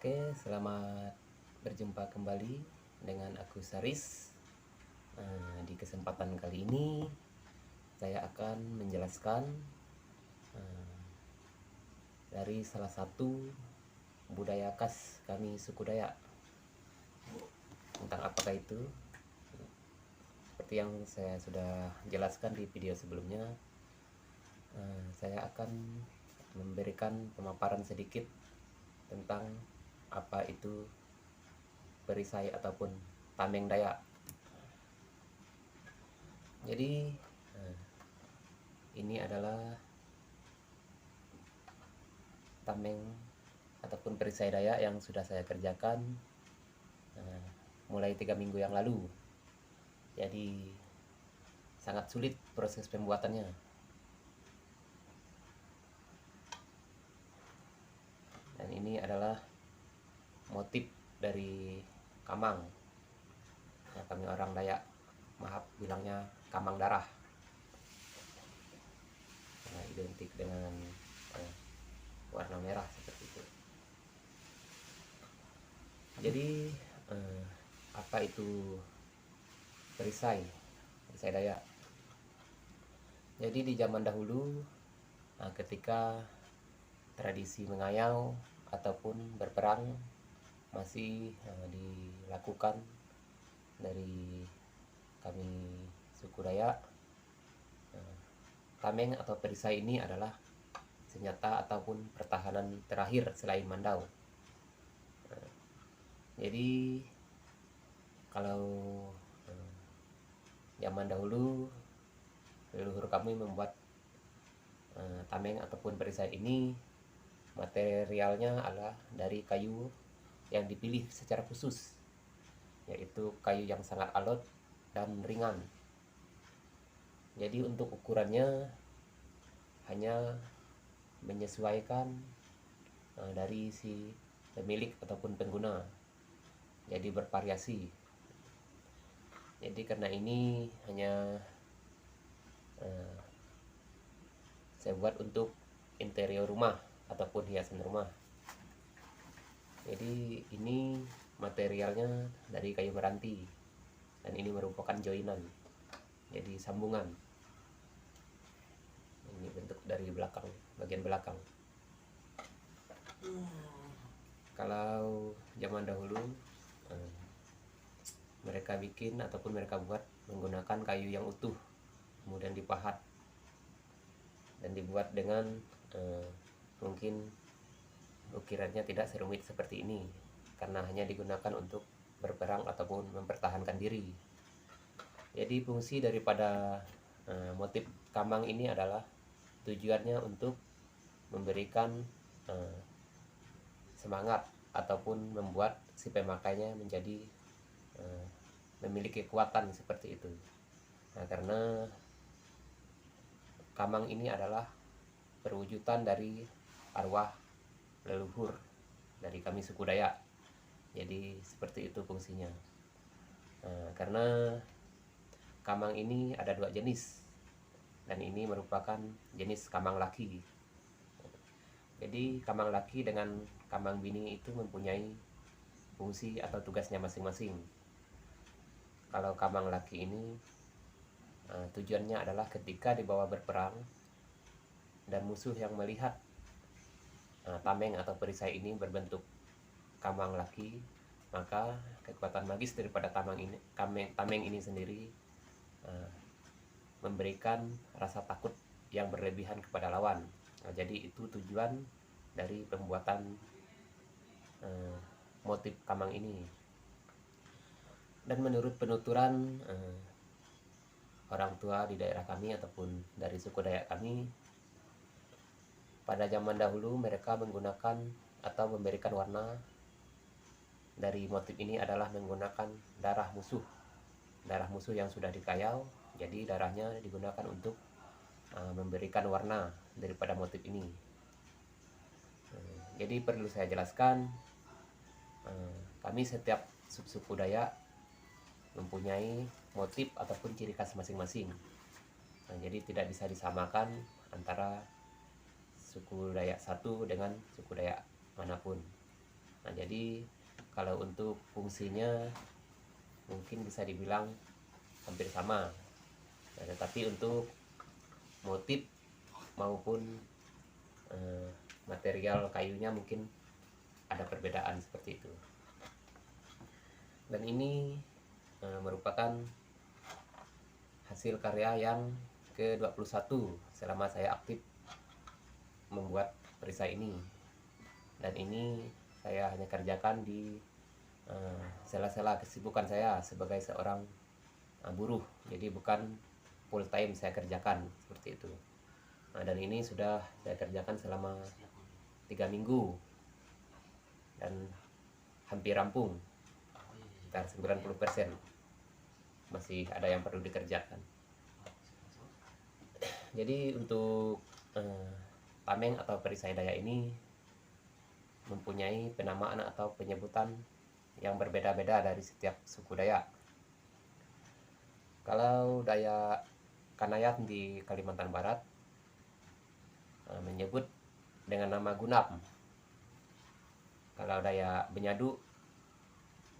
Oke, selamat berjumpa kembali dengan aku Saris. Di kesempatan kali ini saya akan menjelaskan dari salah satu budaya khas kami suku Dayak. Tentang apakah itu? Seperti yang saya sudah jelaskan di video sebelumnya, saya akan memberikan pemaparan sedikit tentang apa itu perisai ataupun tameng Dayak. Jadi ini adalah tameng ataupun perisai Dayak yang sudah saya kerjakan mulai 3 minggu yang lalu. Jadi sangat sulit proses pembuatannya. Dan ini adalah motif dari kamang. Ya, kami orang Dayak maaf bilangnya kamang darah. Nah, identik dengan warna merah seperti itu. Jadi apa itu perisai Dayak? Jadi di zaman dahulu, ketika tradisi mengayau ataupun berperang masih dilakukan dari kami suku Dayak, tameng atau perisai ini adalah senjata ataupun pertahanan terakhir selain mandau. Jadi kalau zaman dahulu leluhur kami membuat tameng ataupun perisai ini, materialnya adalah dari kayu yang dipilih secara khusus, yaitu kayu yang sangat alot dan ringan. Jadi untuk ukurannya hanya menyesuaikan dari si pemilik ataupun pengguna, jadi bervariasi. Jadi karena ini hanya saya buat untuk interior rumah ataupun hiasan rumah. Jadi ini materialnya dari kayu meranti, dan ini merupakan joinan, jadi sambungan. Ini bentuk dari belakang, bagian belakang. Kalau zaman dahulu mereka bikin ataupun mereka buat menggunakan kayu yang utuh, kemudian dipahat dan dibuat dengan mungkin ukirannya tidak serumit seperti ini, karena hanya digunakan untuk berperang ataupun mempertahankan diri. Jadi fungsi daripada motif kamang ini adalah tujuannya untuk memberikan semangat ataupun membuat si pemakainya menjadi memiliki kekuatan seperti itu. Nah, karena kamang ini adalah perwujudan dari arwah leluhur dari kami suku Dayak. Jadi seperti itu fungsinya. Karena kamang ini ada 2 jenis, dan ini merupakan jenis kamang laki. Jadi kamang laki dengan kamang bini itu mempunyai fungsi atau tugasnya masing-masing. Kalau kamang laki ini tujuannya adalah ketika dibawa berperang dan musuh yang melihat tameng atau perisai ini berbentuk kamang laki, maka kekuatan magis daripada tameng ini sendiri memberikan rasa takut yang berlebihan kepada lawan. Nah, jadi itu tujuan dari pembuatan motif kamang ini. Dan menurut penuturan orang tua di daerah kami ataupun dari suku Dayak kami, pada zaman dahulu mereka menggunakan atau memberikan warna dari motif ini adalah menggunakan darah musuh yang sudah dikayau. Jadi darahnya digunakan untuk memberikan warna daripada motif ini. Jadi perlu saya jelaskan, kami setiap suku Dayak mempunyai motif ataupun ciri khas masing-masing. Nah, jadi tidak bisa disamakan antara suku Dayak satu dengan suku Dayak manapun. Nah, jadi kalau untuk fungsinya mungkin bisa dibilang hampir sama. Nah, tetapi untuk motif maupun material kayunya mungkin ada perbedaan seperti itu. Dan ini merupakan hasil karya yang ke-21 selama saya aktif membuat perisai ini. Dan ini saya hanya kerjakan di sela-sela kesibukan saya sebagai seorang buruh. Jadi bukan full time saya kerjakan seperti itu. Nah, dan ini sudah saya kerjakan selama 3 minggu dan hampir rampung, sekitar 90%. Masih ada yang perlu dikerjakan. Jadi untuk tameng atau perisai Dayak ini mempunyai penamaan atau penyebutan yang berbeda-beda dari setiap suku Dayak. Kalau Dayak Kanayat di Kalimantan Barat menyebut dengan nama Gunap. Kalau Dayak Benyadu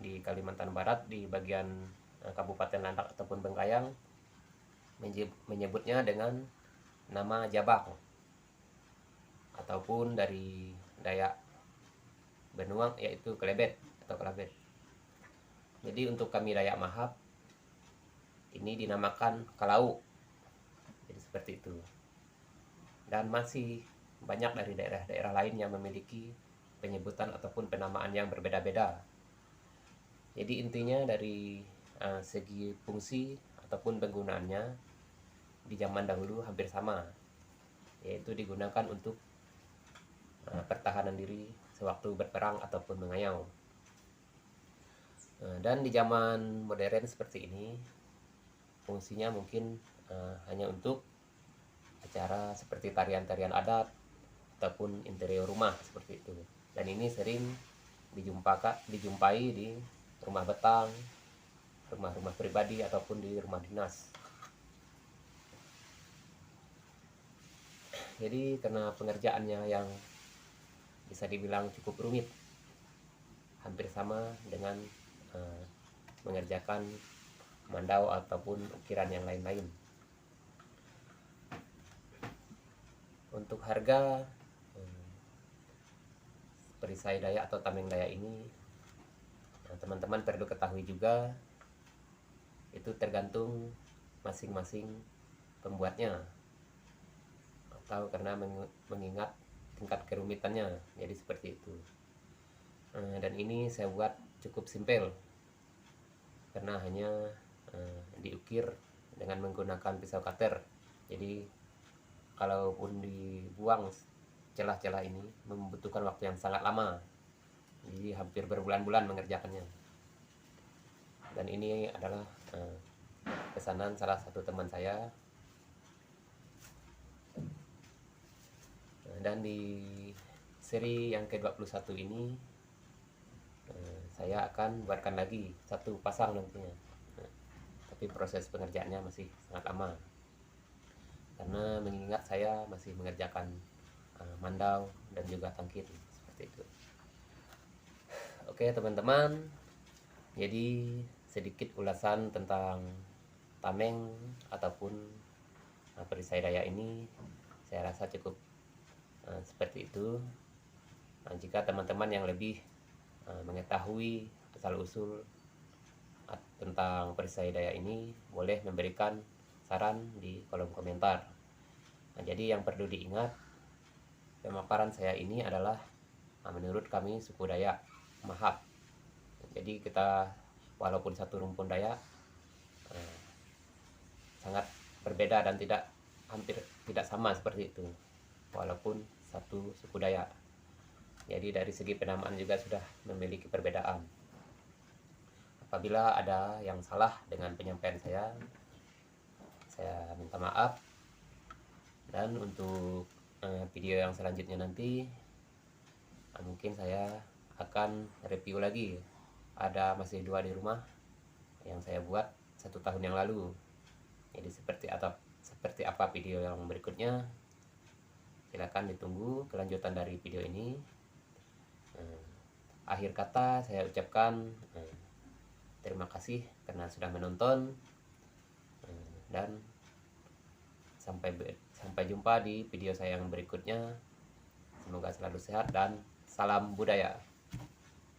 di Kalimantan Barat di bagian Kabupaten Landak ataupun Bengkayang menyebutnya dengan nama Jabak. Ataupun dari Dayak Benuang yaitu Kelebet atau Kelabet. Jadi untuk kami Dayak Mahap ini dinamakan Kalau. Jadi seperti itu. Dan masih banyak dari daerah-daerah lain yang memiliki penyebutan ataupun penamaan yang berbeda-beda. Jadi intinya dari segi fungsi ataupun penggunaannya di zaman dahulu hampir sama, yaitu digunakan untuk pertahanan diri sewaktu berperang ataupun mengayau. Dan di zaman modern seperti ini fungsinya mungkin hanya untuk acara seperti tarian-tarian adat ataupun interior rumah seperti itu. Dan ini sering dijumpai di rumah betang, rumah-rumah pribadi ataupun di rumah dinas. Jadi karena pengerjaannya yang bisa dibilang cukup rumit, hampir sama dengan mengerjakan mandau ataupun ukiran yang lain-lain. Untuk harga perisai Dayak atau tameng Dayak ini, teman-teman perlu ketahui juga itu tergantung masing-masing pembuatnya atau karena mengingat tingkat kerumitannya. Jadi seperti itu. Dan ini saya buat cukup simpel karena hanya diukir dengan menggunakan pisau cutter. Jadi kalaupun dibuang celah-celah ini membutuhkan waktu yang sangat lama, jadi hampir berbulan-bulan mengerjakannya. Dan ini adalah pesanan salah satu teman saya. Dan di seri yang ke-21 ini saya akan buatkan lagi satu pasang nantinya. Tapi proses pengerjaannya masih sangat lama karena mengingat saya masih mengerjakan mandau dan juga tangkit seperti itu. Oke teman-teman, jadi sedikit ulasan tentang tameng ataupun perisai Dayak ini saya rasa cukup seperti itu. Nah, jika teman-teman yang lebih mengetahui asal-usul tentang perisai Dayak ini, boleh memberikan saran di kolom komentar. Nah, jadi yang perlu diingat, pemaparan saya ini adalah menurut kami suku Dayak Mahap. Jadi kita walaupun satu rumpun Dayak sangat berbeda dan hampir tidak sama seperti itu, walaupun satu suku Dayak. Jadi dari segi penamaan juga sudah memiliki perbedaan. Apabila ada yang salah dengan penyampaian saya minta maaf. Dan untuk video yang selanjutnya nanti mungkin saya akan review lagi. Ada masih 2 di rumah yang saya buat 1 tahun yang lalu. Jadi seperti apa video yang berikutnya, silakan ditunggu kelanjutan dari video ini. akhir kata saya ucapkan terima kasih karena sudah menonton, dan sampai jumpa di video saya yang berikutnya. Semoga selalu sehat dan salam budaya.